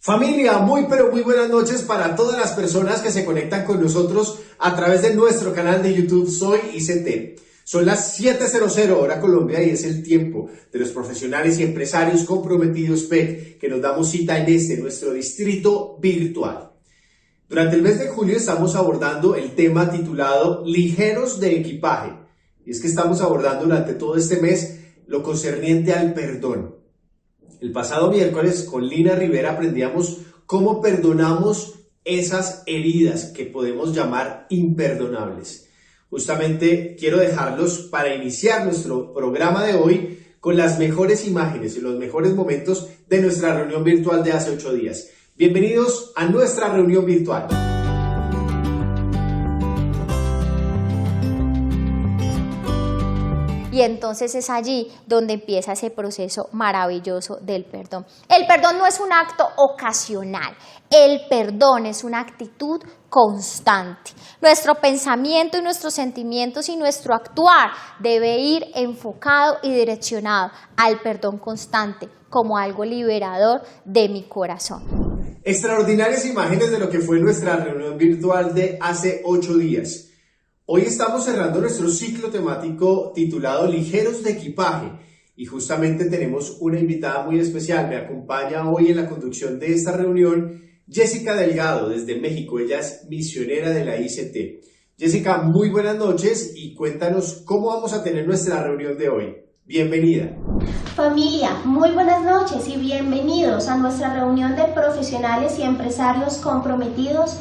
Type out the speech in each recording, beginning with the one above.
Familia, pero muy buenas noches para todas las personas que se conectan con nosotros a través de nuestro canal de YouTube Soy ICT. Son las 7:00 hora Colombia y es el tiempo de los profesionales y empresarios comprometidos PEC que nos damos cita en nuestro distrito virtual. Durante el mes de julio estamos abordando el tema titulado Ligeros de equipaje. Y es que estamos abordando durante todo este mes lo concerniente al perdón. El pasado miércoles con Lina Rivera aprendíamos cómo perdonamos esas heridas que podemos llamar imperdonables. Justamente quiero dejarlos para iniciar nuestro programa de hoy con las mejores imágenes y los mejores momentos de nuestra reunión virtual de hace 8 días. Bienvenidos a nuestra reunión virtual. Y entonces es allí donde empieza ese proceso maravilloso del perdón. El perdón no es un acto ocasional, el perdón es una actitud constante. Nuestro pensamiento y nuestros sentimientos y nuestro actuar debe ir enfocado y direccionado al perdón constante como algo liberador de mi corazón. Extraordinarias imágenes de lo que fue nuestra reunión virtual de hace 8 días. Hoy estamos cerrando nuestro ciclo temático titulado Ligeros de equipaje y justamente tenemos una invitada muy especial. Me acompaña hoy en la conducción de esta reunión Jessica Delgado desde México. Ella es misionera de la ICT. Jessica, muy buenas noches y cuéntanos cómo vamos a tener nuestra reunión de hoy. Bienvenida. Familia, muy buenas noches y bienvenidos a nuestra reunión de profesionales y empresarios comprometidos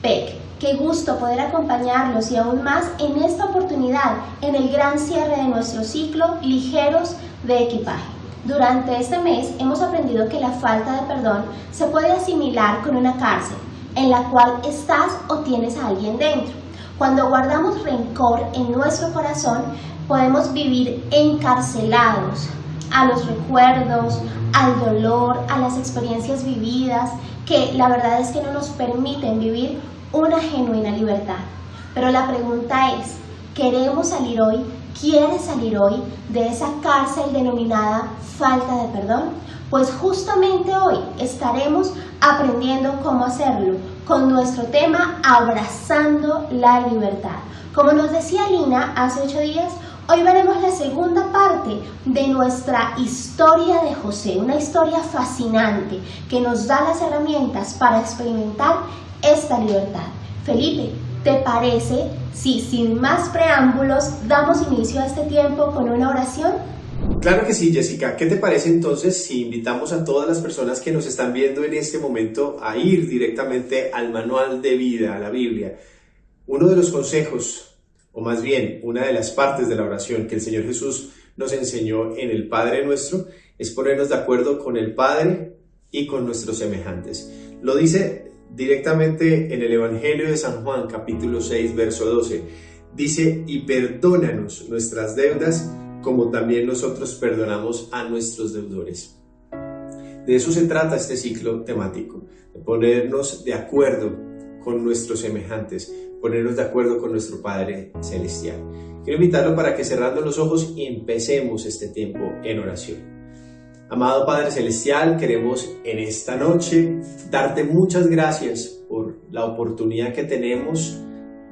PEC. Qué gusto poder acompañarlos y aún más en esta oportunidad en el gran cierre de nuestro ciclo Ligeros de equipaje. Durante este mes hemos aprendido que la falta de perdón se puede asimilar con una cárcel en la cual estás o tienes a alguien dentro. Cuando guardamos rencor en nuestro corazón podemos vivir encarcelados a los recuerdos, al dolor, a las experiencias vividas que la verdad es que no nos permiten vivir una genuina libertad. Pero la pregunta es, ¿queremos salir hoy? ¿Quieres salir hoy de esa cárcel denominada falta de perdón? Pues justamente hoy estaremos aprendiendo cómo hacerlo con nuestro tema Abrazando la Libertad. Como nos decía Lina hace 8 días, hoy veremos la segunda parte de nuestra historia de José, una historia fascinante que nos da las herramientas para experimentar esta libertad. Felipe, ¿te parece si sin más preámbulos damos inicio a este tiempo con una oración? Claro que sí, Jessica. ¿Qué te parece entonces si invitamos a todas las personas que nos están viendo en este momento a ir directamente al manual de vida, a la Biblia? Uno de los consejos, o más bien una de las partes de la oración que el Señor Jesús nos enseñó en el Padre Nuestro, es ponernos de acuerdo con el Padre y con nuestros semejantes. Lo dice directamente en el Evangelio de San Juan, capítulo 6, verso 12. Dice, y perdónanos nuestras deudas, como también nosotros perdonamos a nuestros deudores. De eso se trata este ciclo temático, de ponernos de acuerdo con nuestros semejantes, ponernos de acuerdo con nuestro Padre Celestial. Quiero invitarlo para que cerrando los ojos empecemos este tiempo en oración. Amado Padre Celestial, queremos en esta noche darte muchas gracias por la oportunidad que tenemos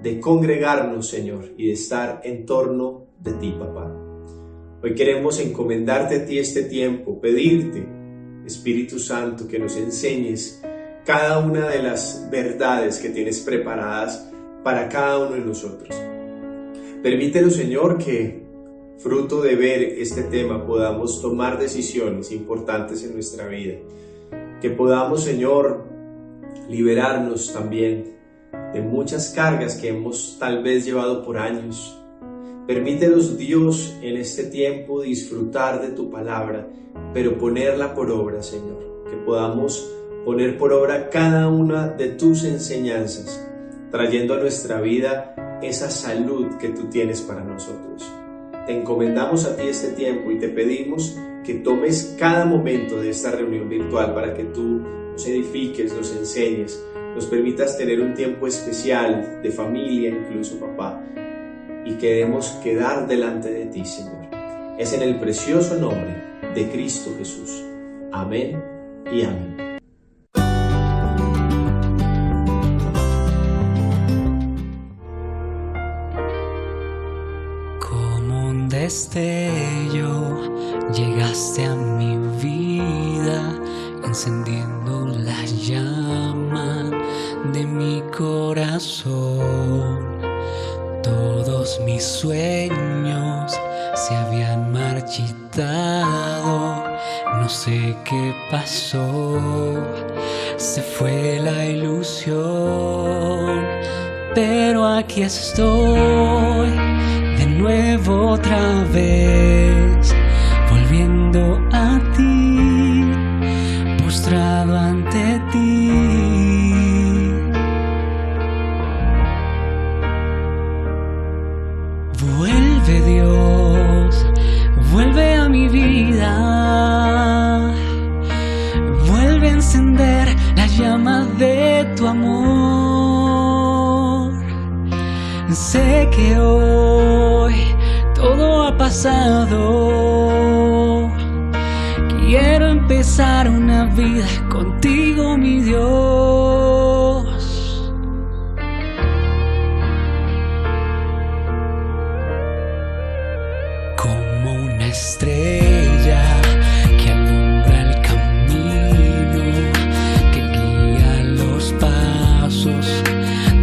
de congregarnos, Señor, y de estar en torno de ti, Papá. Hoy queremos encomendarte a ti este tiempo, pedirte, Espíritu Santo, que nos enseñes cada una de las verdades que tienes preparadas para cada uno de nosotros. Permítenos, Señor, que fruto de ver este tema podamos tomar decisiones importantes en nuestra vida, que podamos, Señor, liberarnos también de muchas cargas que hemos tal vez llevado por años. Permítenos, Dios, en este tiempo disfrutar de tu palabra, pero ponerla por obra, Señor, que podamos poner por obra cada una de tus enseñanzas, trayendo a nuestra vida esa salud que tú tienes para nosotros. Te encomendamos a ti este tiempo y te pedimos que tomes cada momento de esta reunión virtual para que tú nos edifiques, nos enseñes, nos permitas tener un tiempo especial de familia, incluso, Papá, y queremos quedar delante de ti, Señor. Es en el precioso nombre de Cristo Jesús. Amén y amén. destello llegaste a mi vida, encendiendo la llama de mi corazón. Todos mis sueños se habían marchitado, no sé qué pasó, se fue la ilusión, pero aquí estoy de nuevo otra vez, volviendo a ti, postrado ante ti. Vuelve Dios, vuelve a mi vida, vuelve a encender la llama de tu amor. Sé que hoy todo ha pasado, quiero empezar una vida contigo, mi Dios. Como una estrella que alumbra el camino, que guía los pasos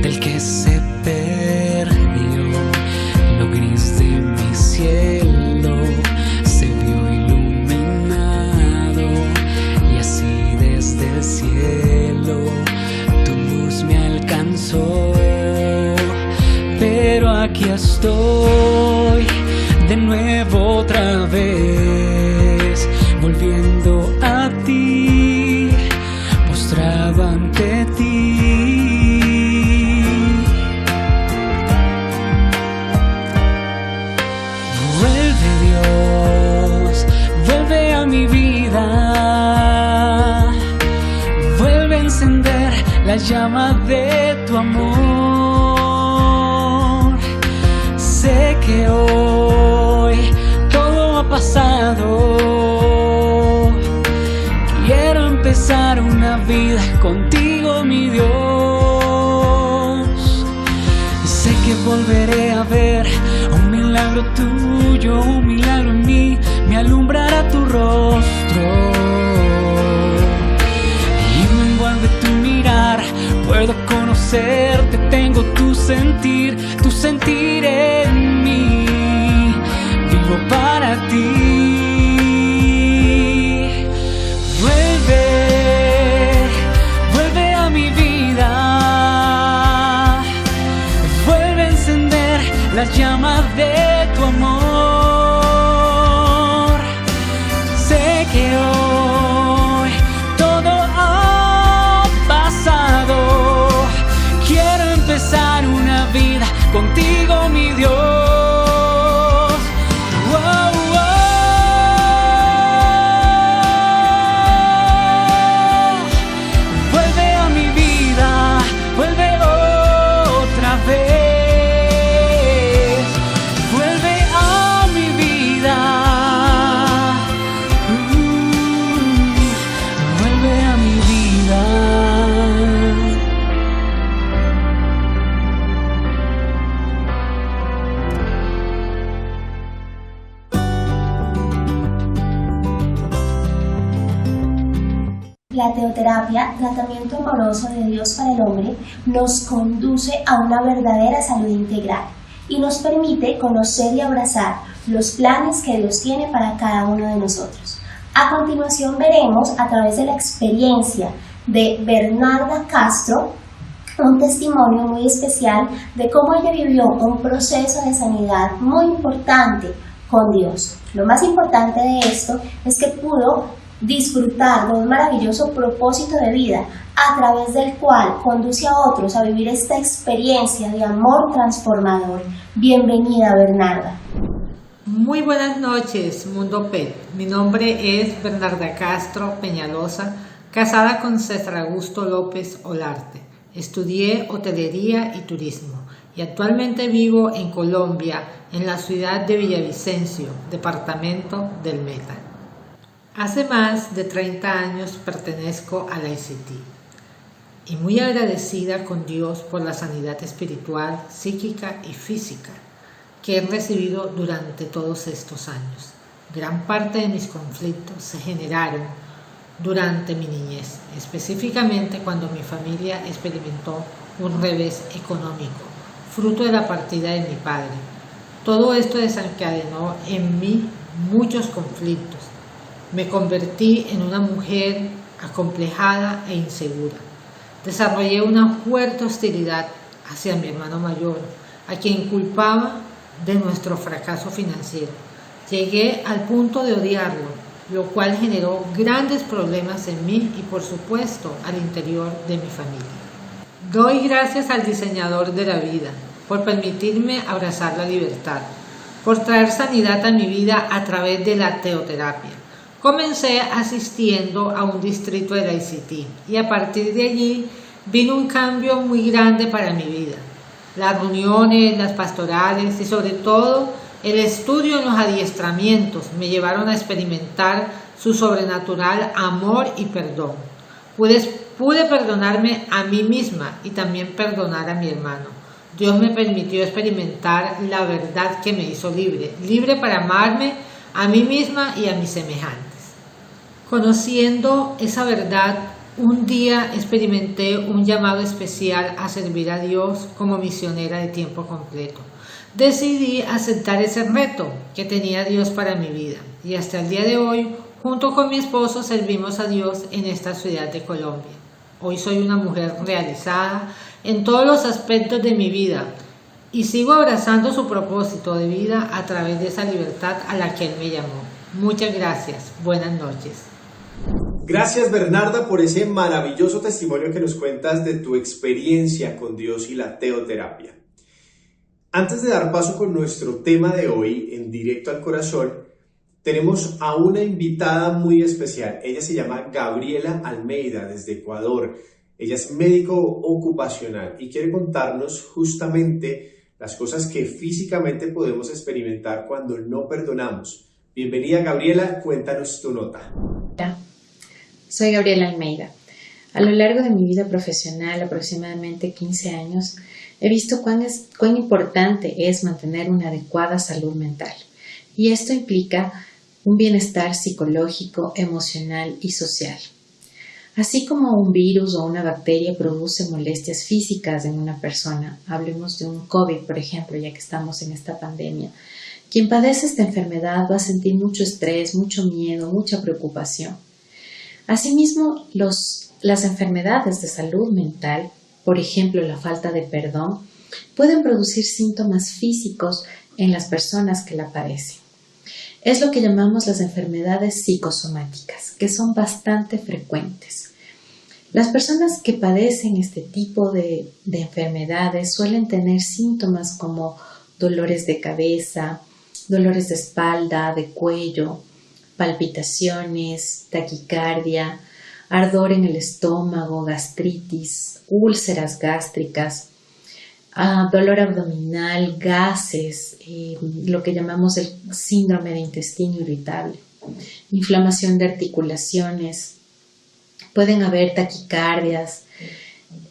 del que se perdió. Lo gris de mi cielo se vio iluminado, y así desde el cielo tu luz me alcanzó. Pero aquí estoy de nuevo otra vez, volviendo a ti, postrado ante ti. Vuelve Dios, vuelve a mi vida, vuelve a encender la llama de tu amor. Sé que hoy todo ha pasado, quiero empezar una vida contigo, mi Dios. Sé que volveré a ver un milagro tuyo, un milagro en mí, me alumbrará tu rostro y me envuelve tu mirar. Puedo conocerte, tengo tu sentir en mí, vivo para ti. Vuelve a mi vida, vuelve a encender las llamas de tu amor. Sé que hoy todo ha pasado, quiero empezar una vida contigo, mi Dios. Vuelve a mi vida, vuelve otra vez, vuelve a mi vida, vuelve a mi vida. La teoterapia, tratamiento amoroso de Dios para el hombre, nos conduce a una verdadera salud integral y nos permite conocer y abrazar los planes que Dios tiene para cada uno de nosotros. A continuación veremos a través de la experiencia de Bernarda Castro un testimonio muy especial de cómo ella vivió un proceso de sanidad muy importante con Dios. Lo más importante de esto es que pudo disfrutar de un maravilloso propósito de vida a través del cual conduce a otros a vivir esta experiencia de amor transformador. Bienvenida, Bernarda. Muy buenas noches, Mundo PET. Mi nombre es Bernarda Castro Peñalosa, casada con César Augusto López Olarte. Estudié hotelería y turismo y actualmente vivo en Colombia, en la ciudad de Villavicencio, departamento del Meta. Hace más de 30 años pertenezco a la ICT y muy agradecida con Dios por la sanidad espiritual, psíquica y física que he recibido durante todos estos años. Gran parte de mis conflictos se generaron durante mi niñez, específicamente cuando mi familia experimentó un revés económico, fruto de la partida de mi padre. Todo esto desencadenó en mí muchos conflictos. Me convertí en una mujer acomplejada e insegura. Desarrollé una fuerte hostilidad hacia mi hermano mayor, a quien culpaba de nuestro fracaso financiero. Llegué al punto de odiarlo, lo cual generó grandes problemas en mí y por supuesto al interior de mi familia. Doy gracias al diseñador de la vida por permitirme abrazar la libertad, por traer sanidad a mi vida a través de la teoterapia. Comencé asistiendo a un distrito de la ICT y a partir de allí vino un cambio muy grande para mi vida. Las reuniones, las pastorales y sobre todo el estudio en los adiestramientos me llevaron a experimentar su sobrenatural amor y perdón. Pude perdonarme a mí misma y también perdonar a mi hermano. Dios me permitió experimentar la verdad que me hizo libre, libre para amarme a mí misma y a mis semejantes. Conociendo esa verdad, un día experimenté un llamado especial a servir a Dios como misionera de tiempo completo. Decidí aceptar ese reto que tenía Dios para mi vida y hasta el día de hoy, junto con mi esposo, servimos a Dios en esta ciudad de Colombia. Hoy soy una mujer realizada en todos los aspectos de mi vida y sigo abrazando su propósito de vida a través de esa libertad a la que Él me llamó. Muchas gracias. Buenas noches. Gracias, Bernarda, por ese maravilloso testimonio que nos cuentas de tu experiencia con Dios y la teoterapia. Antes de dar paso con nuestro tema de hoy, en Directo al Corazón, tenemos a una invitada muy especial. Ella se llama Gabriela Almeida, desde Ecuador. Ella es médico ocupacional y quiere contarnos justamente las cosas que físicamente podemos experimentar cuando no perdonamos. Bienvenida, Gabriela, cuéntanos tu nota. Hola, soy Gabriela Almeida. A lo largo de mi vida profesional, aproximadamente 15 años, he visto cuán importante es mantener una adecuada salud mental. Y esto implica un bienestar psicológico, emocional y social. Así como un virus o una bacteria produce molestias físicas en una persona, hablemos de un COVID, por ejemplo, ya que estamos en esta pandemia, quien padece esta enfermedad va a sentir mucho estrés, mucho miedo, mucha preocupación. Asimismo, las enfermedades de salud mental, por ejemplo, la falta de perdón, pueden producir síntomas físicos en las personas que la padecen. Es lo que llamamos las enfermedades psicosomáticas, que son bastante frecuentes. Las personas que padecen este tipo de enfermedades suelen tener síntomas como dolores de cabeza, dolores de espalda, de cuello, palpitaciones, taquicardia, ardor en el estómago, gastritis, úlceras gástricas, dolor abdominal, gases, lo que llamamos el síndrome de intestino irritable, inflamación de articulaciones, pueden haber taquicardias,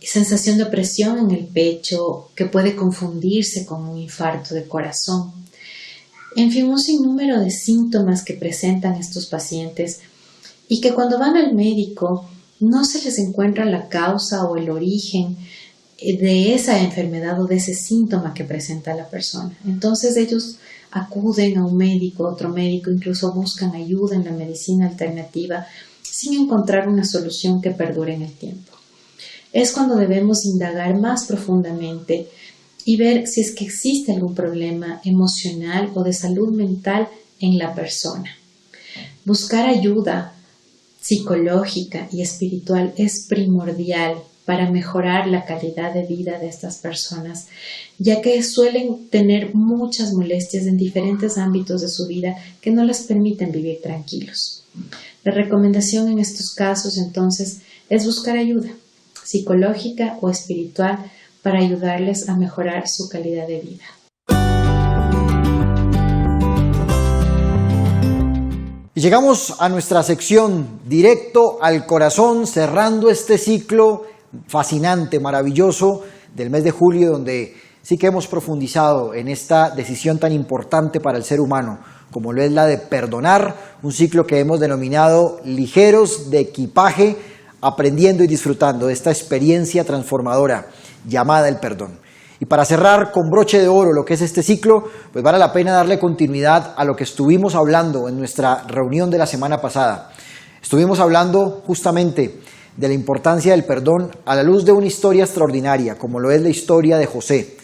sensación de opresión en el pecho que puede confundirse con un infarto de corazón. En fin, un sinnúmero de síntomas que presentan estos pacientes y que cuando van al médico no se les encuentra la causa o el origen de esa enfermedad o de ese síntoma que presenta la persona. Entonces ellos acuden a un médico, otro médico, incluso buscan ayuda en la medicina alternativa sin encontrar una solución que perdure en el tiempo. Es cuando debemos indagar más profundamente y ver si es que existe algún problema emocional o de salud mental en la persona. Buscar ayuda psicológica y espiritual es primordial para mejorar la calidad de vida de estas personas, ya que suelen tener muchas molestias en diferentes ámbitos de su vida que no les permiten vivir tranquilos. La recomendación en estos casos, entonces, es buscar ayuda psicológica o espiritual para ayudarles a mejorar su calidad de vida. Y llegamos a nuestra sección Directo al Corazón, cerrando este ciclo fascinante, maravilloso del mes de julio, donde sí que hemos profundizado en esta decisión tan importante para el ser humano, como lo es la de perdonar, un ciclo que hemos denominado Ligeros de Equipaje, aprendiendo y disfrutando de esta experiencia transformadora llamada el perdón. Y para cerrar con broche de oro lo que es este ciclo, pues vale la pena darle continuidad a lo que estuvimos hablando en nuestra reunión de la semana pasada. Estuvimos hablando justamente de la importancia del perdón a la luz de una historia extraordinaria, como lo es la historia de José,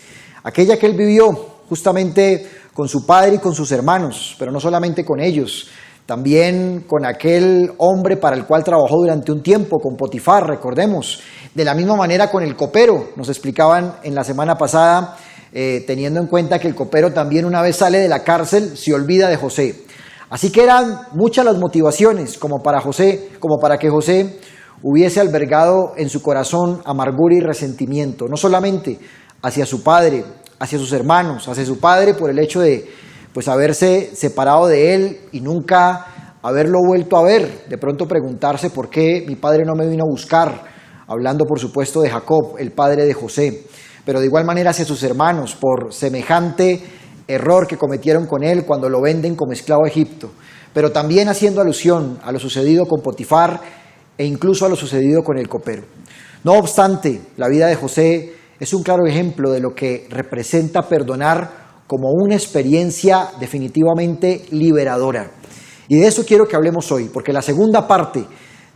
aquella que él vivió justamente con su padre y con sus hermanos, pero no solamente con ellos, también con aquel hombre para el cual trabajó durante un tiempo, con Potifar, recordemos. De la misma manera con el copero, nos explicaban en la semana pasada, teniendo en cuenta que el copero también una vez sale de la cárcel, se olvida de José. Así que eran muchas las motivaciones como para que José hubiese albergado en su corazón amargura y resentimiento, no solamente hacia su padre, hacia sus hermanos, hacia su padre por el hecho de haberse separado de él y nunca haberlo vuelto a ver, de pronto preguntarse por qué mi padre no me vino a buscar, hablando por supuesto de Jacob, el padre de José, pero de igual manera hacia sus hermanos por semejante error que cometieron con él cuando lo venden como esclavo a Egipto, pero también haciendo alusión a lo sucedido con Potifar e incluso a lo sucedido con el copero. No obstante, la vida de José es un claro ejemplo de lo que representa perdonar como una experiencia definitivamente liberadora. Y de eso quiero que hablemos hoy, porque la segunda parte,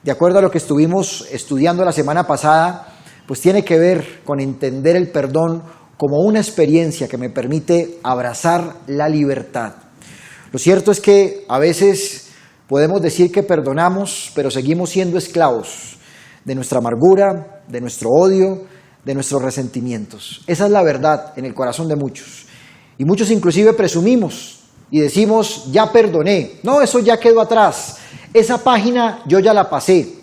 de acuerdo a lo que estuvimos estudiando la semana pasada, pues tiene que ver con entender el perdón como una experiencia que me permite abrazar la libertad. Lo cierto es que a veces podemos decir que perdonamos, pero seguimos siendo esclavos de nuestra amargura, de nuestro odio, de nuestros resentimientos. Esa es la verdad en el corazón de muchos. Y muchos inclusive presumimos y decimos, ya perdoné. No, eso ya quedó atrás. Esa página yo ya la pasé.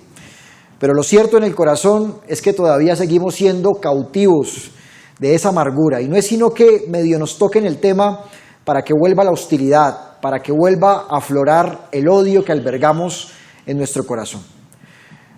Pero lo cierto en el corazón es que todavía seguimos siendo cautivos de esa amargura. Y no es sino que medio nos toquen el tema para que vuelva la hostilidad, para que vuelva a aflorar el odio que albergamos en nuestro corazón.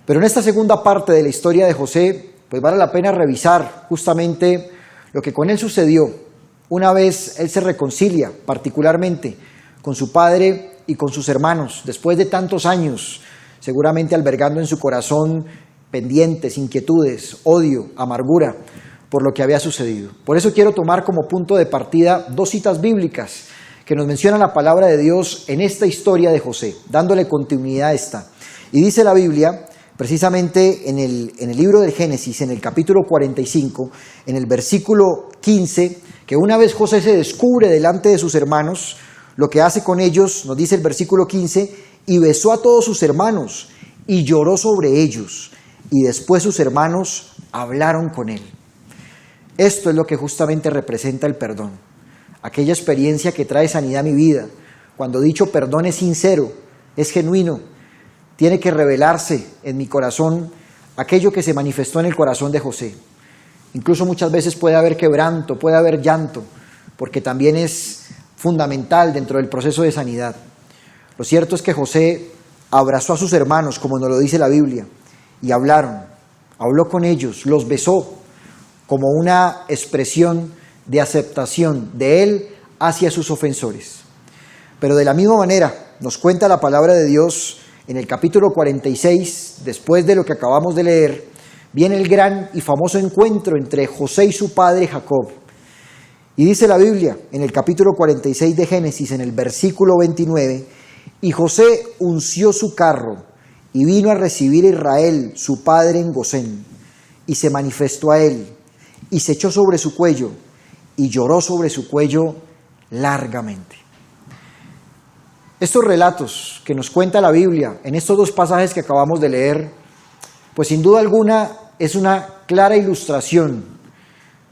Pero en esta segunda parte de la historia de José, pues vale la pena revisar justamente lo que con él sucedió una vez él se reconcilia particularmente con su padre y con sus hermanos, después de tantos años, seguramente albergando en su corazón pendientes, inquietudes, odio, amargura por lo que había sucedido. Por eso quiero tomar como punto de partida dos citas bíblicas que nos mencionan la palabra de Dios en esta historia de José, dándole continuidad a esta. Y dice la Biblia, precisamente en el libro del Génesis, en el capítulo 45, en el versículo 15, que una vez José se descubre delante de sus hermanos, lo que hace con ellos, nos dice el versículo 15, y besó a todos sus hermanos y lloró sobre ellos, y después sus hermanos hablaron con él. Esto es lo que justamente representa el perdón, aquella experiencia que trae sanidad a mi vida, cuando dicho perdón es sincero, es genuino, tiene que revelarse en mi corazón aquello que se manifestó en el corazón de José. Incluso muchas veces puede haber quebranto, puede haber llanto, porque también es fundamental dentro del proceso de sanidad. Lo cierto es que José abrazó a sus hermanos, como nos lo dice la Biblia, y habló con ellos, los besó, como una expresión de aceptación de él hacia sus ofensores. Pero de la misma manera, nos cuenta la palabra de Dios en el capítulo 46, después de lo que acabamos de leer, viene el gran y famoso encuentro entre José y su padre Jacob. Y dice la Biblia, en el capítulo 46 de Génesis, en el versículo 29, y José unció su carro y vino a recibir a Israel, su padre, en Gosén, y se manifestó a él, y se echó sobre su cuello, y lloró sobre su cuello largamente. Estos relatos que nos cuenta la Biblia en estos dos pasajes que acabamos de leer, pues sin duda alguna es una clara ilustración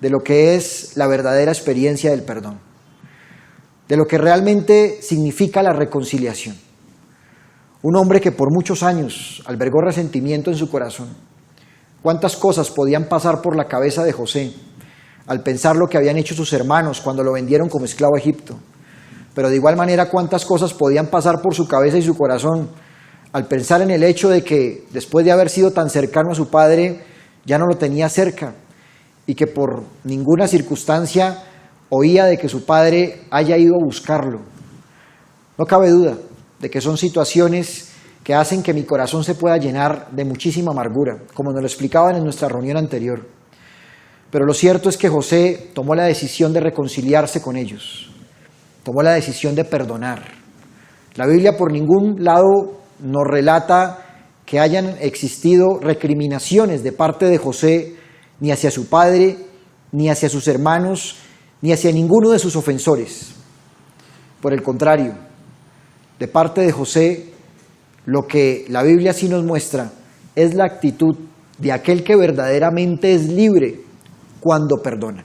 de lo que es la verdadera experiencia del perdón, de lo que realmente significa la reconciliación. Un hombre que por muchos años albergó resentimiento en su corazón. ¿Cuántas cosas podían pasar por la cabeza de José al pensar lo que habían hecho sus hermanos cuando lo vendieron como esclavo a Egipto? Pero de igual manera, ¿cuántas cosas podían pasar por su cabeza y su corazón al pensar en el hecho de que después de haber sido tan cercano a su padre, ya no lo tenía cerca y que por ninguna circunstancia oía de que su padre haya ido a buscarlo. No cabe duda de que son situaciones que hacen que mi corazón se pueda llenar de muchísima amargura, como nos lo explicaban en nuestra reunión anterior. Pero lo cierto es que José tomó la decisión de reconciliarse con ellos, tomó la decisión de perdonar. La Biblia por ningún lado nos relata que hayan existido recriminaciones de parte de José ni hacia su padre, ni hacia sus hermanos, ni hacia ninguno de sus ofensores. Por el contrario, de parte de José, lo que la Biblia sí nos muestra es la actitud de aquel que verdaderamente es libre cuando perdona.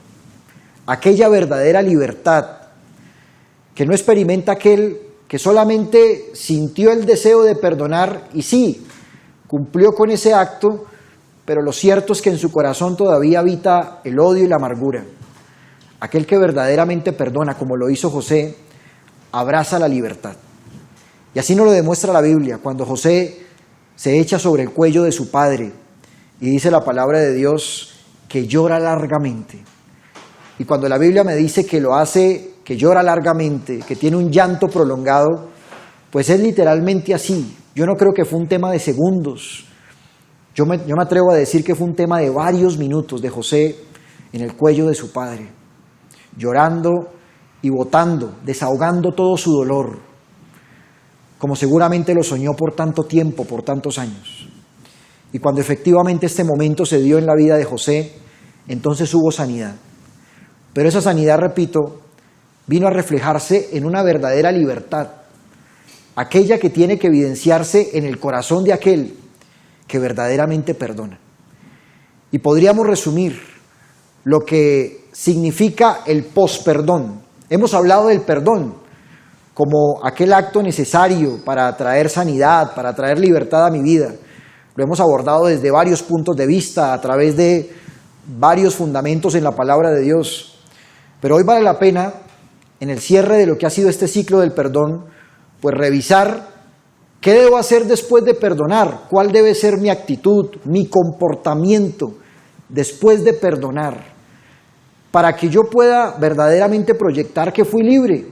Aquella verdadera libertad que no experimenta aquel que solamente sintió el deseo de perdonar y sí, cumplió con ese acto, pero lo cierto es que en su corazón todavía habita el odio y la amargura. Aquel que verdaderamente perdona, como lo hizo José, abraza la libertad. Y así nos lo demuestra la Biblia, cuando José se echa sobre el cuello de su padre y dice la palabra de Dios que llora largamente. Y cuando la Biblia me dice que lo hace, que llora largamente, que tiene un llanto prolongado, pues es literalmente así. Yo no creo que fue un tema de segundos. Yo me atrevo a decir que fue un tema de varios minutos de José en el cuello de su padre, llorando y botando, desahogando todo su dolor, como seguramente lo soñó por tanto tiempo, por tantos años. Y cuando efectivamente este momento se dio en la vida de José, entonces hubo sanidad. Pero esa sanidad, repito, vino a reflejarse en una verdadera libertad, aquella que tiene que evidenciarse en el corazón de aquel que verdaderamente perdona. Y podríamos resumir lo que significa el posperdón. Hemos hablado del perdón como aquel acto necesario para traer sanidad, para traer libertad a mi vida. Lo hemos abordado desde varios puntos de vista, a través de varios fundamentos en la palabra de Dios. Pero hoy vale la pena, en el cierre de lo que ha sido este ciclo del perdón, pues revisar qué debo hacer después de perdonar, cuál debe ser mi actitud, mi comportamiento después de perdonar, para que yo pueda verdaderamente proyectar que fui libre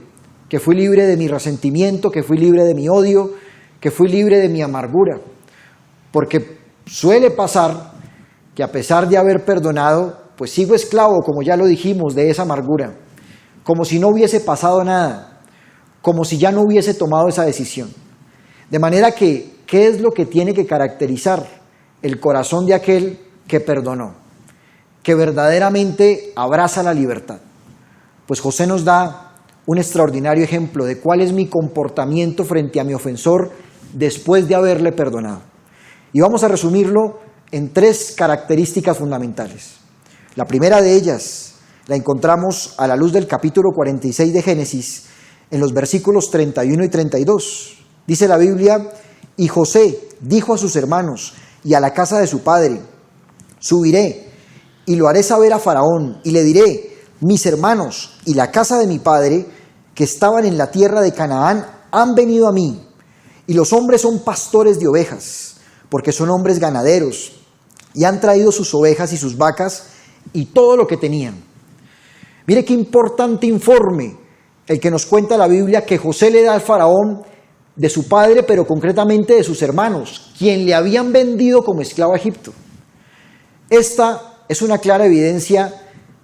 de mi resentimiento, que fui libre de mi odio, que fui libre de mi amargura. Porque suele pasar que a pesar de haber perdonado, pues sigo esclavo, como ya lo dijimos, de esa amargura, como si no hubiese pasado nada, como si ya no hubiese tomado esa decisión. De manera que, ¿qué es lo que tiene que caracterizar el corazón de aquel que perdonó? Que verdaderamente abraza la libertad. Pues José nos da un extraordinario ejemplo de cuál es mi comportamiento frente a mi ofensor después de haberle perdonado. Y vamos a resumirlo en 3 características fundamentales. La primera de ellas la encontramos a la luz del capítulo 46 de Génesis, en los versículos 31 y 32. Dice la Biblia: y José dijo a sus hermanos y a la casa de su padre: subiré y lo haré saber a Faraón, y le diré: mis hermanos y la casa de mi padre, que estaban en la tierra de Canaán, han venido a mí, y los hombres son pastores de ovejas, porque son hombres ganaderos, y han traído sus ovejas y sus vacas y todo lo que tenían. Mire qué importante informe el que nos cuenta la Biblia que José le da al Faraón de su padre, pero concretamente de sus hermanos, quien le habían vendido como esclavo a Egipto. Esta es una clara evidencia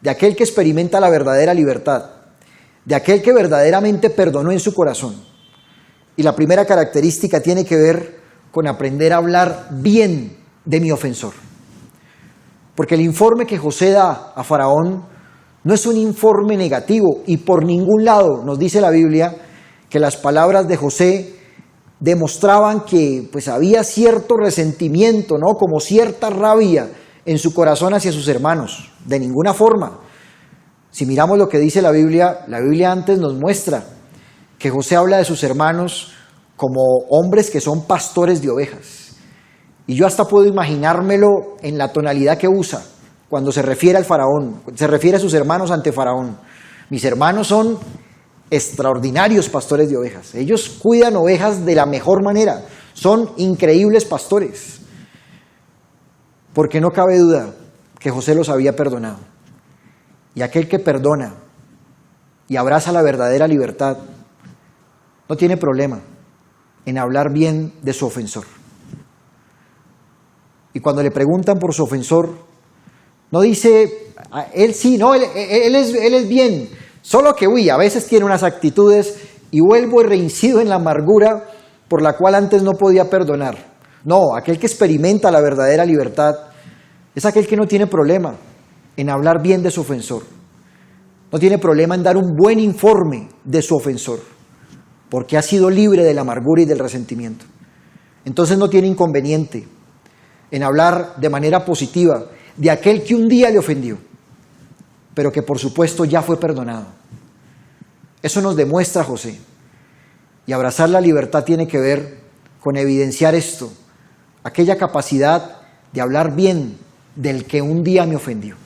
de aquel que experimenta la verdadera libertad, de aquel que verdaderamente perdonó en su corazón. Y la primera característica tiene que ver con aprender a hablar bien de mi ofensor. Porque el informe que José da a Faraón no es un informe negativo, y por ningún lado nos dice la Biblia que las palabras de José demostraban que pues había cierto resentimiento, ¿no? Como cierta rabia en su corazón hacia sus hermanos. De ninguna forma. Si miramos lo que dice la Biblia antes nos muestra que José habla de sus hermanos como hombres que son pastores de ovejas. Y yo hasta puedo imaginármelo en la tonalidad que usa cuando se refiere al Faraón, se refiere a sus hermanos ante Faraón. Mis hermanos son extraordinarios pastores de ovejas. Ellos cuidan ovejas de la mejor manera. Son increíbles pastores. Porque no cabe duda que José los había perdonado. Y aquel que perdona y abraza la verdadera libertad no tiene problema en hablar bien de su ofensor. Y cuando le preguntan por su ofensor, no dice, él sí, no, él es bien, solo que, a veces tiene unas actitudes y vuelvo y reincido en la amargura por la cual antes no podía perdonar. No, aquel que experimenta la verdadera libertad es aquel que no tiene problema en hablar bien de su ofensor. No tiene problema en dar un buen informe de su ofensor, porque ha sido libre de la amargura y del resentimiento. Entonces no tiene inconveniente en hablar de manera positiva de aquel que un día le ofendió, pero que por supuesto ya fue perdonado. Eso nos demuestra José. Y abrazar la libertad tiene que ver con evidenciar esto, aquella capacidad de hablar bien del que un día me ofendió.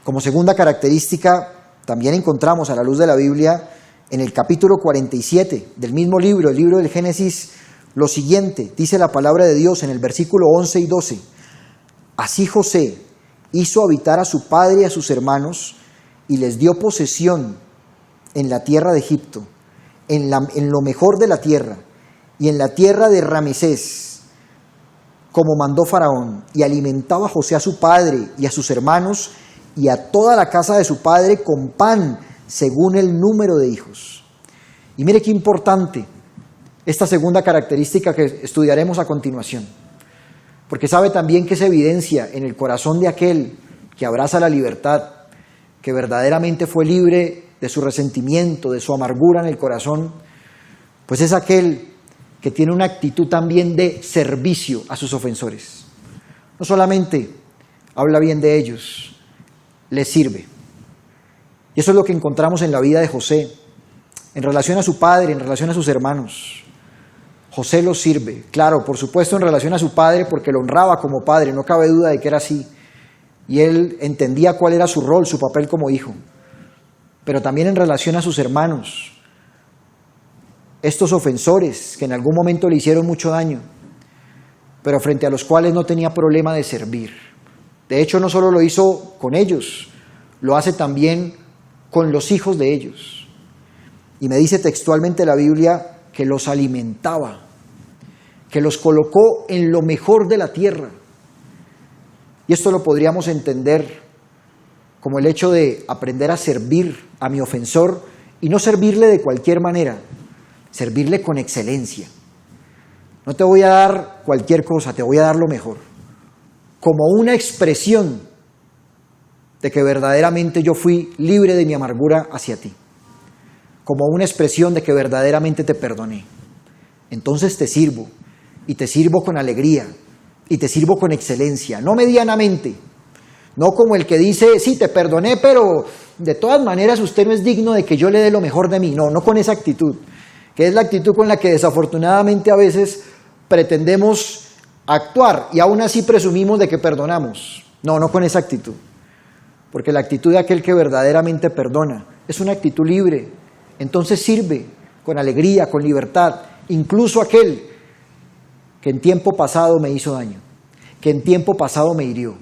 Como segunda característica, también encontramos a la luz de la Biblia, en el capítulo 47 del mismo libro, el libro del Génesis, lo siguiente, dice la palabra de Dios en el versículo 11 y 12. Así José hizo habitar a su padre y a sus hermanos y les dio posesión en la tierra de Egipto, en lo mejor de la tierra y en la tierra de Ramesés, como mandó Faraón, y alimentaba a José a su padre y a sus hermanos y a toda la casa de su padre con pan según el número de hijos. Y mire qué importante esta segunda característica que estudiaremos a continuación, porque sabe también que se evidencia en el corazón de aquel que abraza la libertad, que verdaderamente fue libre de su resentimiento, de su amargura en el corazón, pues es aquel que tiene una actitud también de servicio a sus ofensores. No solamente habla bien de ellos, les sirve. Y eso es lo que encontramos en la vida de José, en relación a su padre, en relación a sus hermanos. José los sirve, claro, por supuesto en relación a su padre, porque lo honraba como padre, no cabe duda de que era así. Y él entendía cuál era su rol, su papel como hijo. Pero también en relación a sus hermanos, estos ofensores que en algún momento le hicieron mucho daño, pero frente a los cuales no tenía problema de servir. De hecho, no solo lo hizo con ellos, lo hace también con los hijos de ellos. Y me dice textualmente la Biblia que los alimentaba, que los colocó en lo mejor de la tierra. Y esto lo podríamos entender como el hecho de aprender a servir a mi ofensor y no servirle de cualquier manera, servirle con excelencia. No te voy a dar cualquier cosa, te voy a dar lo mejor, como una expresión de que verdaderamente yo fui libre de mi amargura hacia ti, como una expresión de que verdaderamente te perdoné. Entonces te sirvo, y te sirvo con alegría, y te sirvo con excelencia, no medianamente, no como el que dice, sí, te perdoné, pero de todas maneras usted no es digno de que yo le dé lo mejor de mí. No con esa actitud, que es la actitud con la que desafortunadamente a veces pretendemos actuar y aún así presumimos de que perdonamos. No con esa actitud, porque la actitud de aquel que verdaderamente perdona es una actitud libre, entonces sirve con alegría, con libertad, incluso aquel que en tiempo pasado me hizo daño, que en tiempo pasado me hirió.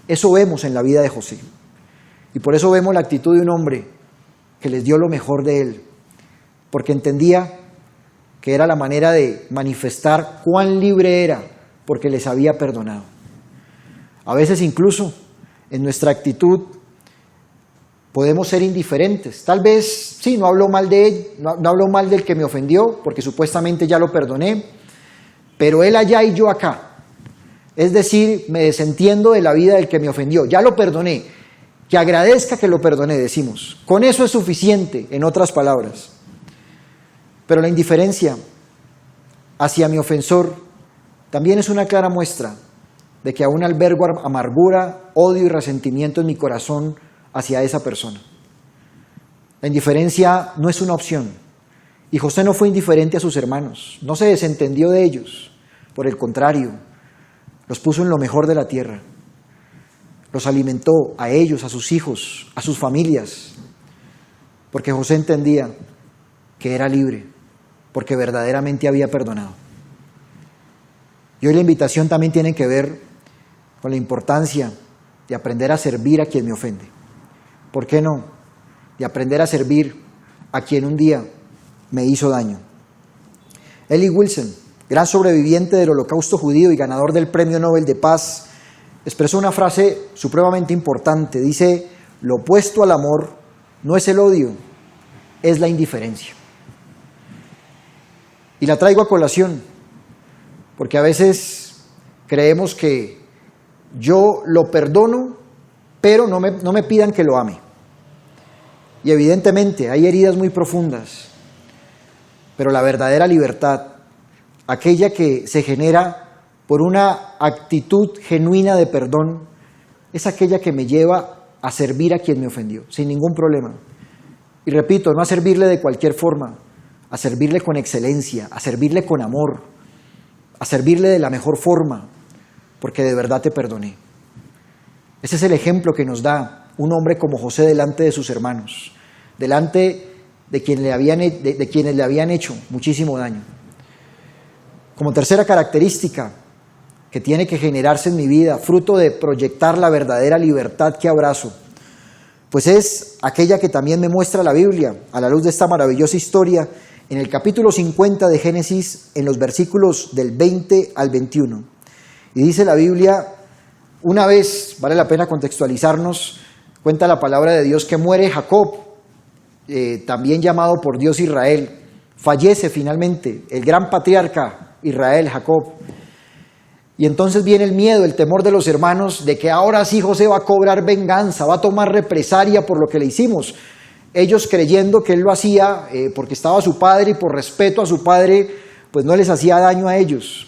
Eso vemos en la vida de José. Y por eso vemos la actitud de un hombre que les dio lo mejor de él, porque entendía que era la manera de manifestar cuán libre era, porque les había perdonado. A veces incluso en nuestra actitud podemos ser indiferentes. Tal vez, sí, no hablo mal de él, no hablo mal del que me ofendió, porque supuestamente ya lo perdoné, pero él allá y yo acá. Es decir, me desentiendo de la vida del que me ofendió. Ya lo perdoné. Que agradezca que lo perdoné, decimos. Con eso es suficiente, en otras palabras. Pero la indiferencia hacia mi ofensor también es una clara muestra de que aún albergo amargura, odio y resentimiento en mi corazón hacia esa persona. La indiferencia no es una opción. Y José no fue indiferente a sus hermanos. No se desentendió de ellos. Por el contrario, los puso en lo mejor de la tierra. Los alimentó a ellos, a sus hijos, a sus familias. Porque José entendía que era libre, porque verdaderamente había perdonado. Y hoy la invitación también tiene que ver con la importancia de aprender a servir a quien me ofende. ¿Por qué no? De aprender a servir a quien un día me hizo daño. Elie Wiesel, gran sobreviviente del Holocausto judío y ganador del Premio Nobel de Paz, expresó una frase supremamente importante. Dice: lo opuesto al amor no es el odio, es la indiferencia. Y la traigo a colación, porque a veces creemos que yo lo perdono, pero no me pidan que lo ame. Y evidentemente hay heridas muy profundas, pero la verdadera libertad, aquella que se genera por una actitud genuina de perdón, es aquella que me lleva a servir a quien me ofendió, sin ningún problema. Y repito, no a servirle de cualquier forma, a servirle con excelencia, a servirle con amor, a servirle de la mejor forma, porque de verdad te perdoné. Ese es el ejemplo que nos da un hombre como José delante de sus hermanos, delante de quienes le habían hecho muchísimo daño. Como tercera característica que tiene que generarse en mi vida, fruto de proyectar la verdadera libertad que abrazo, pues es aquella que también me muestra la Biblia a la luz de esta maravillosa historia en el capítulo 50 de Génesis, en los versículos del 20 al 21. Y dice la Biblia, una vez, vale la pena contextualizarnos, cuenta la palabra de Dios que muere Jacob, también llamado por Dios Israel. Fallece finalmente el gran patriarca Israel, Jacob. Y entonces viene el miedo, el temor de los hermanos de que ahora sí José va a cobrar venganza, va a tomar represalia por lo que le hicimos. Ellos creyendo que él lo hacía porque estaba su padre y por respeto a su padre, pues no les hacía daño a ellos.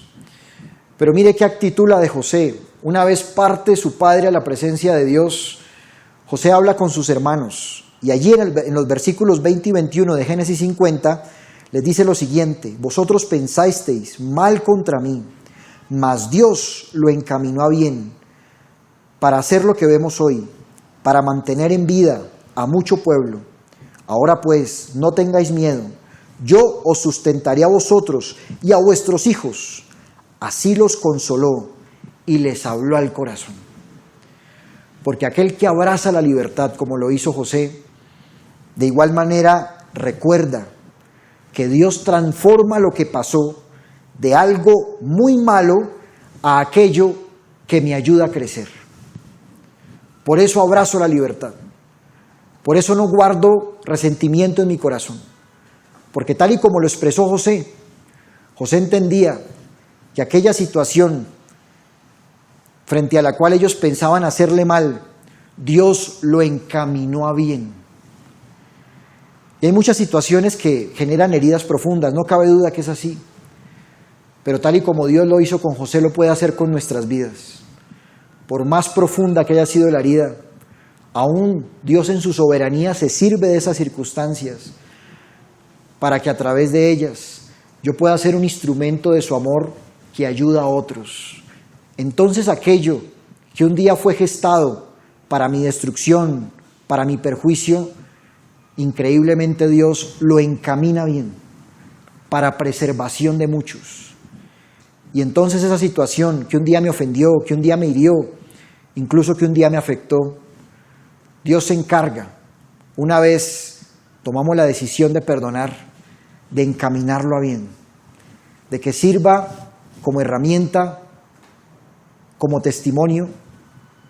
Pero mire qué actitud la de José. Una vez parte su padre a la presencia de Dios, José habla con sus hermanos. Y allí en los versículos 20 y 21 de Génesis 50 les dice lo siguiente: vosotros pensasteis mal contra mí, mas Dios lo encaminó a bien, para hacer lo que vemos hoy, para mantener en vida a mucho pueblo. Ahora pues, no tengáis miedo, yo os sustentaré a vosotros y a vuestros hijos. Así los consoló y les habló al corazón. Porque aquel que abraza la libertad, como lo hizo José, de igual manera recuerda que Dios transforma lo que pasó de algo muy malo a aquello que me ayuda a crecer. Por eso abrazo la libertad. Por eso no guardo resentimiento en mi corazón. Porque tal y como lo expresó José, José entendía que aquella situación frente a la cual ellos pensaban hacerle mal, Dios lo encaminó a bien. Y hay muchas situaciones que generan heridas profundas, no cabe duda que es así. Pero tal y como Dios lo hizo con José, lo puede hacer con nuestras vidas. Por más profunda que haya sido la herida, aún Dios en su soberanía se sirve de esas circunstancias para que a través de ellas yo pueda ser un instrumento de su amor que ayuda a otros. Entonces aquello que un día fue gestado para mi destrucción, para mi perjuicio, increíblemente Dios lo encamina bien para preservación de muchos. Y entonces esa situación que un día me ofendió, que un día me hirió, incluso que un día me afectó, Dios se encarga, una vez tomamos la decisión de perdonar, de encaminarlo a bien, de que sirva como herramienta, como testimonio,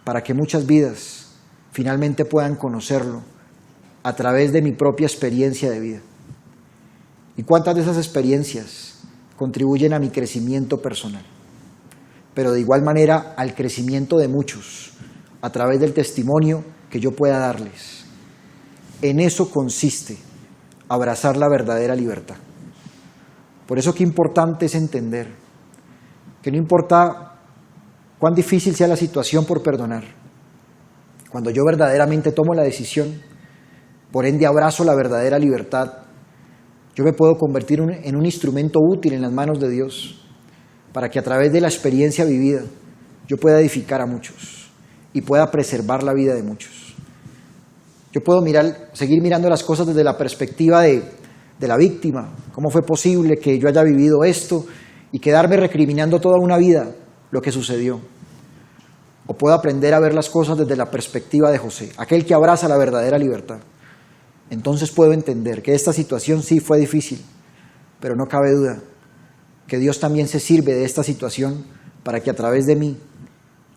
para que muchas vidas finalmente puedan conocerlo a través de mi propia experiencia de vida. ¿Y cuántas de esas experiencias contribuyen a mi crecimiento personal? Pero de igual manera al crecimiento de muchos, a través del testimonio que yo pueda darles. En eso consiste abrazar la verdadera libertad. Por eso qué importante es entender que no importa cuán difícil sea la situación por perdonar, cuando yo verdaderamente tomo la decisión, por ende abrazo la verdadera libertad, yo me puedo convertir en un instrumento útil en las manos de Dios, para que a través de la experiencia vivida yo pueda edificar a muchos y pueda preservar la vida de muchos. Yo puedo seguir mirando las cosas desde la perspectiva de la víctima. ¿Cómo fue posible que yo haya vivido esto? Y quedarme recriminando toda una vida lo que sucedió. o puedo aprender a ver las cosas desde la perspectiva de José, aquel que abraza la verdadera libertad, entonces puedo entender que esta situación sí fue difícil, pero no cabe duda que Dios también se sirve de esta situación para que a través de mí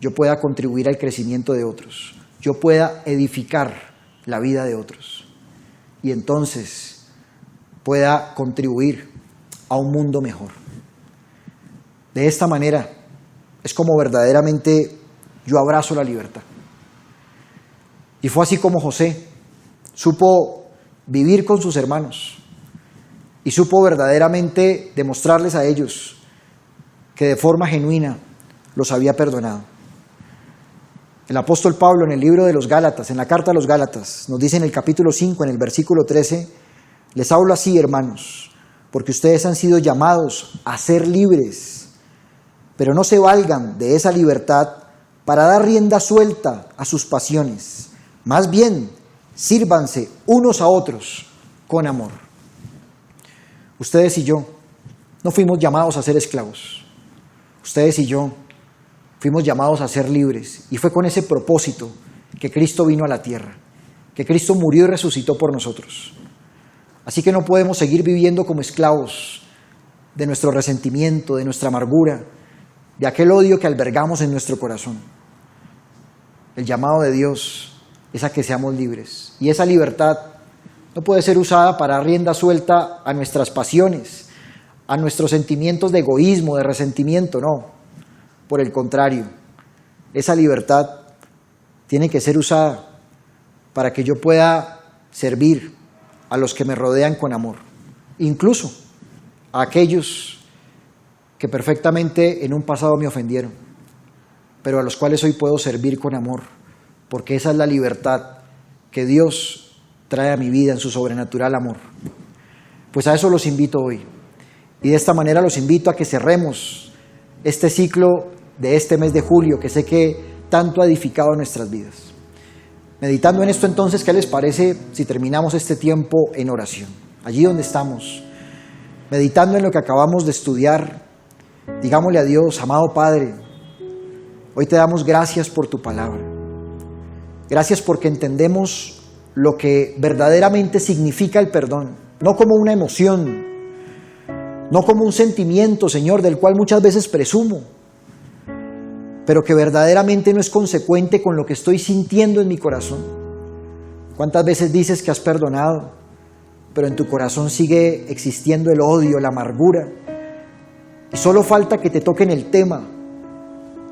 yo pueda contribuir al crecimiento de otros, yo pueda edificar la vida de otros y entonces pueda contribuir a un mundo mejor. De esta manera es como verdaderamente yo abrazo la libertad. Y fue así como José supo vivir con sus hermanos y supo verdaderamente demostrarles a ellos que de forma genuina los había perdonado. El apóstol Pablo en el libro de los Gálatas, en la carta a los Gálatas, nos dice en el capítulo 5, en el versículo 13, les hablo así, hermanos, porque ustedes han sido llamados a ser libres, pero no se valgan de esa libertad para dar rienda suelta a sus pasiones. Más bien, sírvanse unos a otros con amor. Ustedes y yo no fuimos llamados a ser esclavos. Ustedes y yo fuimos llamados a ser libres. Y fue con ese propósito que Cristo vino a la tierra, que Cristo murió y resucitó por nosotros. Así que no podemos seguir viviendo como esclavos de nuestro resentimiento, de nuestra amargura, de aquel odio que albergamos en nuestro corazón. El llamado de Dios es a que seamos libres. Y esa libertad no puede ser usada para dar rienda suelta a nuestras pasiones, a nuestros sentimientos de egoísmo, de resentimiento, no. Por el contrario, esa libertad tiene que ser usada para que yo pueda servir a los que me rodean con amor, incluso a aquellos que perfectamente en un pasado me ofendieron, pero a los cuales hoy puedo servir con amor, porque esa es la libertad que Dios trae a mi vida en su sobrenatural amor. Pues a eso los invito hoy, y de esta manera los invito a que cerremos este ciclo de este mes de julio, que sé que tanto ha edificado nuestras vidas. Meditando en esto entonces, ¿qué les parece si terminamos este tiempo en oración? Allí donde estamos, meditando en lo que acabamos de estudiar, digámosle a Dios: amado Padre, hoy te damos gracias por tu palabra. Gracias porque entendemos lo que verdaderamente significa el perdón, no como una emoción, no como un sentimiento, Señor, del cual muchas veces presumo, pero que verdaderamente no es consecuente con lo que estoy sintiendo en mi corazón. ¿Cuántas veces dices que has perdonado, pero en tu corazón sigue existiendo el odio, la amargura? Y solo falta que te toquen el tema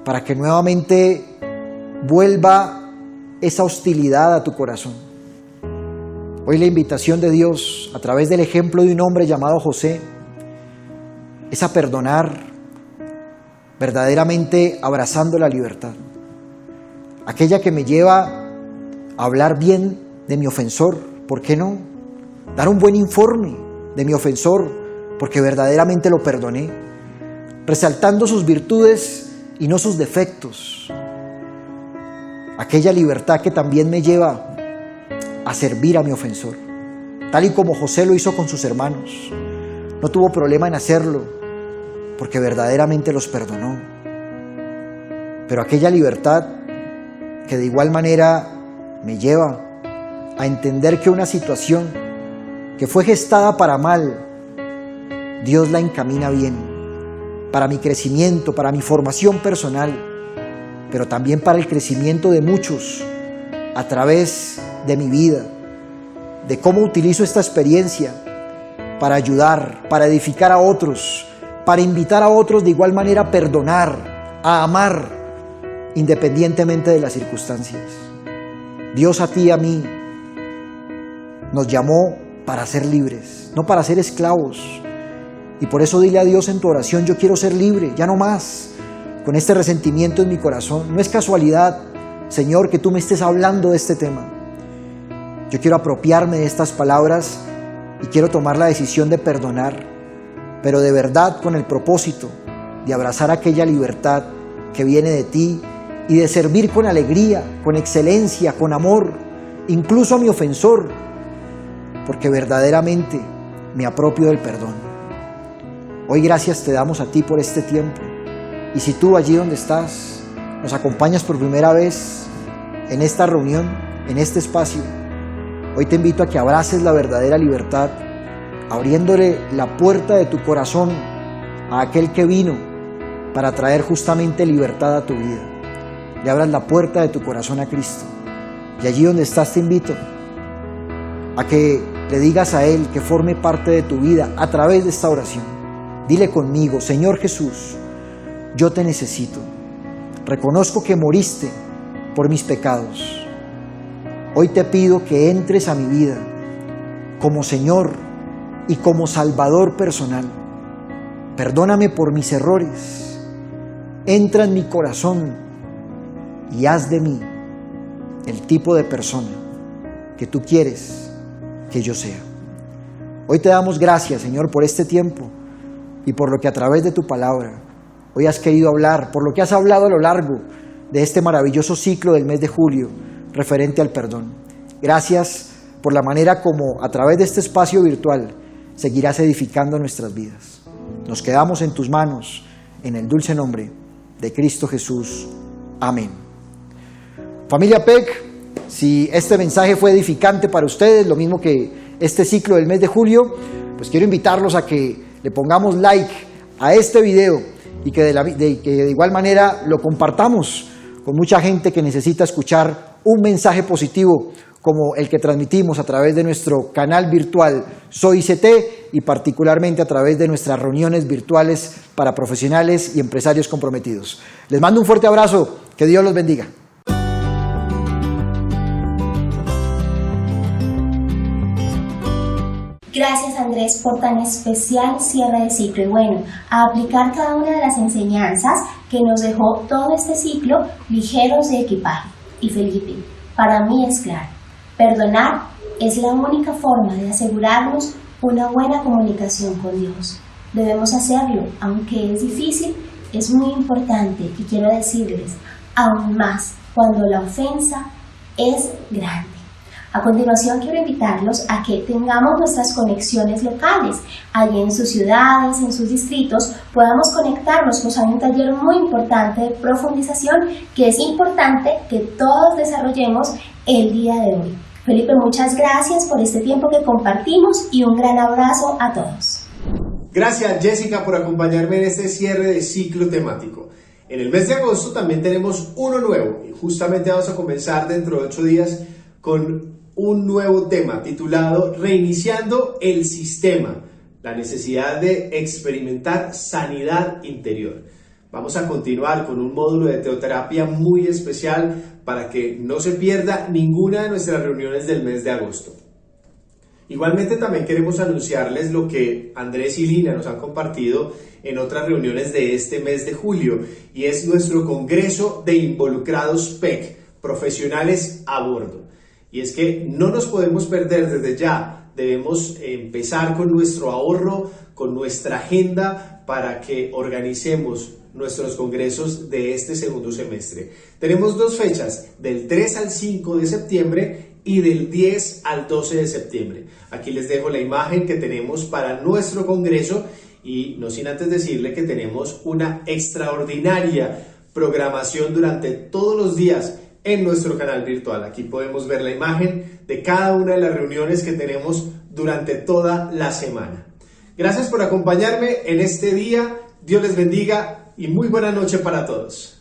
para que nuevamente vuelva esa hostilidad a tu corazón. Hoy la invitación de Dios, a través del ejemplo de un hombre llamado José, es a perdonar, verdaderamente abrazando la libertad, aquella que me lleva a hablar bien de mi ofensor. ¿Por qué no? Dar un buen informe de mi ofensor, porque verdaderamente lo perdoné, resaltando sus virtudes y no sus defectos. Aquella libertad que también me lleva a servir a mi ofensor, tal y como José lo hizo con sus hermanos. No tuvo problema en hacerlo, porque verdaderamente los perdonó. Pero aquella libertad que de igual manera me lleva a entender que una situación que fue gestada para mal, Dios la encamina bien, para mi crecimiento, para mi formación personal, pero también para el crecimiento de muchos a través de mi vida, de cómo utilizo esta experiencia para ayudar, para edificar a otros, para invitar a otros de igual manera a perdonar, a amar, independientemente de las circunstancias. Dios a ti y a mí nos llamó para ser libres, no para ser esclavos. Y por eso dile a Dios en tu oración: yo quiero ser libre, ya no más, con este resentimiento en mi corazón. No es casualidad, Señor, que tú me estés hablando de este tema. Yo quiero apropiarme de estas palabras y quiero tomar la decisión de perdonar, pero de verdad con el propósito de abrazar aquella libertad que viene de ti y de servir con alegría, con excelencia, con amor, incluso a mi ofensor, porque verdaderamente me apropio del perdón. Hoy gracias te damos a ti por este tiempo, y si tú allí donde estás nos acompañas por primera vez en esta reunión, en este espacio, hoy te invito a que abraces la verdadera libertad, abriéndole la puerta de tu corazón a aquel que vino para traer justamente libertad a tu vida. Le abras la puerta de tu corazón a Cristo. Y allí donde estás te invito a que le digas a Él que forme parte de tu vida a través de esta oración. Dile conmigo: Señor Jesús, yo te necesito. Reconozco que moriste por mis pecados. Hoy te pido que entres a mi vida como Señor y como Salvador personal. Perdóname por mis errores. Entra en mi corazón y haz de mí el tipo de persona que tú quieres que yo sea. Hoy te damos gracias, Señor, por este tiempo y por lo que a través de tu palabra hoy has querido hablar, por lo que has hablado a lo largo de este maravilloso ciclo del mes de julio referente al perdón. Gracias por la manera como a través de este espacio virtual seguirás edificando nuestras vidas. Nos quedamos en tus manos, en el dulce nombre de Cristo Jesús. Amén. Familia PEC, si este mensaje fue edificante para ustedes, lo mismo que este ciclo del mes de julio, pues quiero invitarlos a que le pongamos like a este video y que de igual manera lo compartamos con mucha gente que necesita escuchar un mensaje positivo como el que transmitimos a través de nuestro canal virtual Soy ICT y particularmente a través de nuestras reuniones virtuales para profesionales y empresarios comprometidos. Les mando un fuerte abrazo, que Dios los bendiga. Gracias, Andrés, por tan especial cierre de ciclo. Y bueno, a aplicar cada una de las enseñanzas que nos dejó todo este ciclo, ligeros de equipaje. Y Felipe, para mí es claro, perdonar es la única forma de asegurarnos una buena comunicación con Dios. Debemos hacerlo, aunque es difícil, es muy importante, y quiero decirles, aún más cuando la ofensa es grande. A continuación quiero invitarlos a que tengamos nuestras conexiones locales. Allí en sus ciudades, en sus distritos, podamos conectarnos. Pues hay un taller muy importante de profundización que es importante que todos desarrollemos el día de hoy. Felipe, muchas gracias por este tiempo que compartimos y un gran abrazo a todos. Gracias, Jessica, por acompañarme en este cierre de ciclo temático. En el mes de agosto también tenemos uno nuevo y justamente vamos a comenzar dentro de 8 días con un nuevo tema titulado Reiniciando el Sistema, la necesidad de experimentar sanidad interior. Vamos a continuar con un módulo de teoterapia muy especial para que no se pierda ninguna de nuestras reuniones del mes de agosto. Igualmente también queremos anunciarles lo que Andrés y Lina nos han compartido en otras reuniones de este mes de julio, y es nuestro Congreso de Involucrados PEC, Profesionales a Bordo. Y es que no nos podemos perder desde ya, debemos empezar con nuestro ahorro, con nuestra agenda para que organicemos nuestros congresos de este segundo semestre. Tenemos 2 fechas, del 3 al 5 de septiembre y del 10 al 12 de septiembre. Aquí les dejo la imagen que tenemos para nuestro congreso y no sin antes decirle que tenemos una extraordinaria programación durante todos los días en nuestro canal virtual. Aquí podemos ver la imagen de cada una de las reuniones que tenemos durante toda la semana. Gracias por acompañarme en este día. Dios les bendiga y muy buena noche para todos.